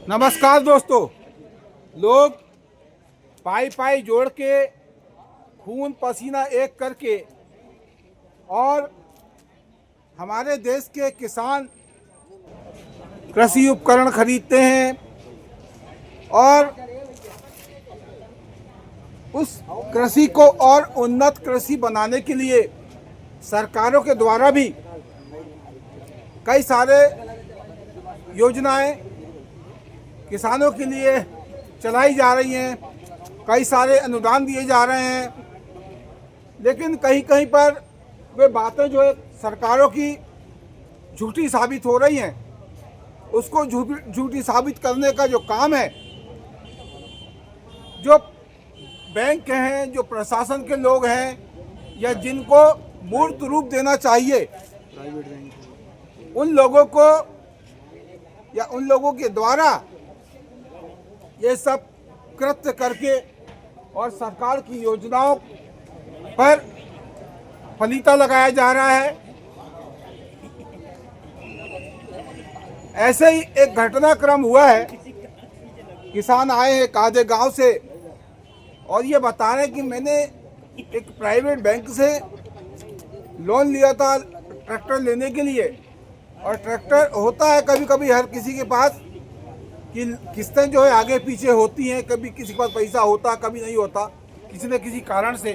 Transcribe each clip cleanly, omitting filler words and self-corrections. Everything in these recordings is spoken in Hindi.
नमस्कार दोस्तों। लोग पाई पाई जोड़ के खून पसीना एक करके और हमारे देश के किसान कृषि उपकरण खरीदते हैं और उस कृषि को और उन्नत कृषि बनाने के लिए सरकारों के द्वारा भी कई सारे योजनाएं किसानों के लिए चलाई जा रही हैं, कई सारे अनुदान दिए जा रहे हैं, लेकिन कहीं कहीं पर वे बातें जो है सरकारों की झूठी साबित हो रही हैं। उसको झूठी साबित करने का जो काम है, जो बैंक के हैं, जो प्रशासन के लोग हैं या जिनको मूर्त रूप देना चाहिए, उन लोगों को या उन लोगों के द्वारा ये सब कृत्य करके और सरकार की योजनाओं पर फलीता लगाया जा रहा है। ऐसे ही एक घटनाक्रम हुआ है। किसान आए हैं कादे गांव से और ये बता रहे हैं कि मैंने एक प्राइवेट बैंक से लोन लिया था ट्रैक्टर लेने के लिए, और ट्रैक्टर होता है कभी कभी हर किसी के पास कि किस्तें जो है आगे पीछे होती हैं, कभी किसी के पास पैसा होता कभी नहीं होता किसी न किसी कारण से।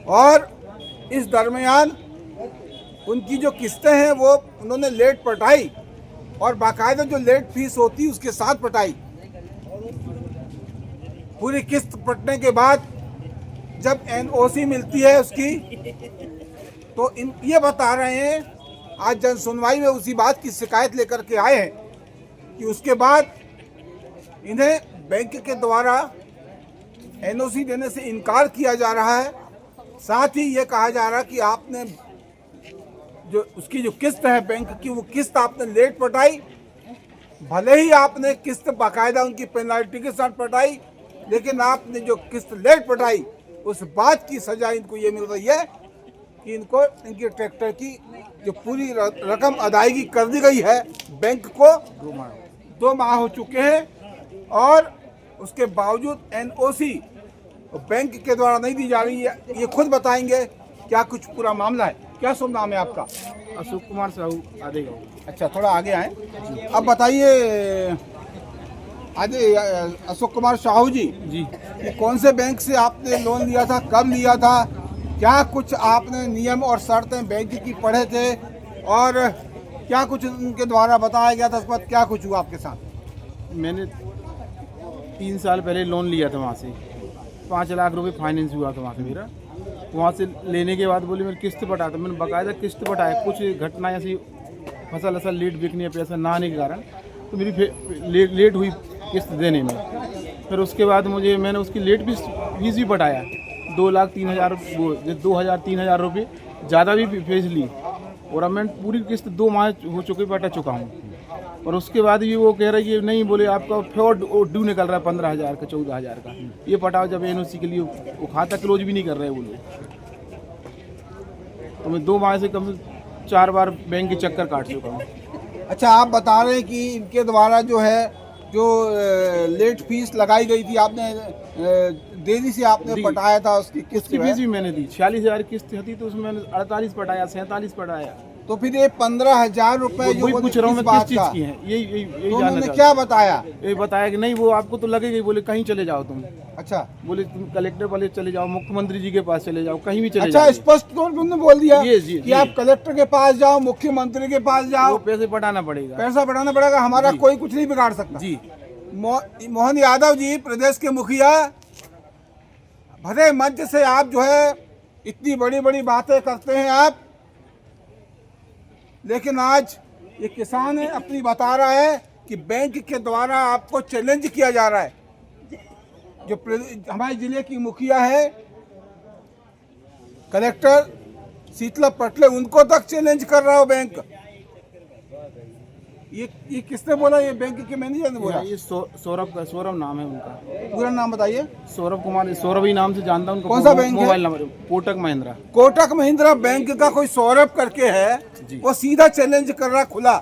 और इस दरमियान उनकी जो किस्तें हैं वो उन्होंने लेट पटाई और बाकायदा जो लेट फीस होती है उसके साथ पटाई। पूरी किस्त पटने के बाद जब एनओसी मिलती है उसकी, तो ये बता रहे हैं, आज जन सुनवाई में उसी बात की शिकायत लेकर के आए हैं कि उसके बाद इन्हें बैंक के द्वारा एनओसी देने से इनकार किया जा रहा है। साथ ही ये कहा जा रहा है कि आपने जो उसकी जो किस्त है बैंक की, वो किस्त आपने लेट पटाई। भले ही आपने किस्त बाकायदा उनकी पेनल्टी के साथ पटाई, लेकिन आपने जो किस्त लेट पटाई उस बात की सजा इनको ये मिल रही है कि इनको इनके ट्रैक्टर की जो पूरी रकम अदायगी कर दी गई है बैंक को। 2 माह हो चुके हैं और उसके बावजूद एनओसी बैंक के द्वारा नहीं दी जा रही है। ये खुद बताएंगे क्या कुछ पूरा मामला है। क्या शुभ नाम है आपका? अशोक कुमार साहू आदेगांव। अच्छा, थोड़ा आगे आए। अब बताइए आदि अशोक कुमार साहू जी, कि कौन से बैंक से आपने लोन लिया था, कब लिया था, क्या कुछ आपने नियम और शर्तें बैंक की पढ़े थे और क्या कुछ उनके द्वारा बताया गया था, इस पर क्या कुछ हुआ आपके साथ? मैंने 3 साल पहले लोन लिया था वहाँ से, 5 लाख रुपए फाइनेंस हुआ था वहाँ से मेरा। वहाँ से लेने के बाद बोले मेरी किस्त पटा, तो मैंने बाकायदा किस्त पटाया। कुछ घटना ऐसी फसल लेट बिकने पैसा ना आने के कारण तो मेरी लेट हुई किस्त देने में। फिर उसके बाद मैंने उसकी लेट फीस भी पटाया, 2,03,000 वो 2,000-3,000 रुपये ज़्यादा भी फीस ली। और अब मैं पूरी किस्त 2 माह हो चुके पटा चुका हूँ। और उसके बाद भी वो कह रही है नहीं, बोले आपका फ्रॉड ड्यू निकल रहा है 15,000 का, 14,000 का, ये पटाओ। जब एनओसी के लिए वो खाता क्लोज भी नहीं कर रहे वो लोग। तो मैं 2 माह से कम से 4 बार बैंक के चक्कर काट चुका हूँ। अच्छा, आप बता रहे हैं कि इनके द्वारा जो है जो लेट फीस लगाई गई थी, आपने देरी से आपने पटाया था, उसकी किस्त की फीस भी मैंने दी। 46,000 किस्त थी तो उसमें मैंने 48 पटाया, 47 पटाया। तो फिर ये 15,000 रुपए जो पूछ रहा हूँ मैं किस चीज की है, यही उन्होंने क्या बताया? ये बताया कि नहीं वो आपको तो लगेगा, बोले कहीं चले जाओ तुम। अच्छा, बोले तुम कलेक्टर वाले चले जाओ, मुख्यमंत्री जी के पास चले जाओ, कहीं भी चले अच्छा, जाओ। स्पष्ट तौर पर उन्होंने बोल दिया कि आप कलेक्टर के पास जाओ, मुख्यमंत्री के पास जाओ, वो पैसे पटाना पड़ेगा, पैसा पटाना पड़ेगा, हमारा कोई कुछ नहीं बिगाड़ सकता जी। मोहन यादव जी, प्रदेश के मुखिया, भरे मंच से आप जो है इतनी बड़ी बड़ी बातें करते हैं आप, लेकिन आज ये किसान है अपनी बता रहा है कि बैंक के द्वारा आपको चैलेंज किया जा रहा है। जो हमारे जिले की मुखिया है कलेक्टर शीतला पटले, उनको तक चैलेंज कर रहा हो बैंक। ये किसने बोला? ये बैंक के मैनेजर ने बोला? ये सौरभ नाम है उनका। पूरा नाम बताइए। सौरभ कुमार, सौरभ ही नाम से जानता हूँ। कौन सा bank? Mobile number Kotak Mahindra. Kotak Mahindra bank का कोई सौरभ करके है, वो सीधा चैलेंज कर रहा खुला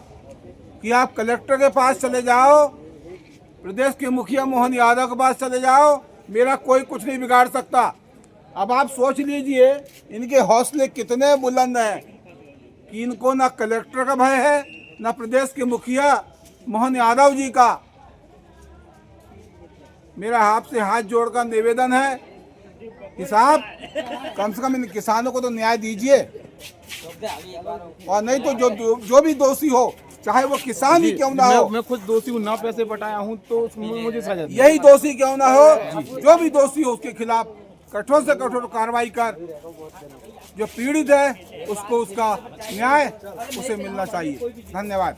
कि आप कलेक्टर के पास चले जाओ, प्रदेश के मुखिया मोहन यादव के पास चले जाओ, मेरा कोई कुछ नहीं बिगाड़ सकता। अब आप सोच लीजिए इनके हौसले कितने बुलंद हैं कि इनको ना कलेक्टर का भय है, ना प्रदेश के मुखिया मोहन यादव जी का। मेरा आपसे हाथ जोड़कर निवेदन है कि साहब कम से कम इन किसानों को तो न्याय दीजिए, और नहीं तो जो भी दोषी हो, चाहे वो किसान ही क्यों ना हो, मैं खुद दोषी हूँ, ना पैसे बटाया हूँ तो मुझे सजा दे। यही दोषी क्यों ना हो, जो भी दोषी हो उसके खिलाफ कठोर से कठोर कार्रवाई कर, जो पीड़ित है उसको उसका न्याय उसे मिलना चाहिए। धन्यवाद।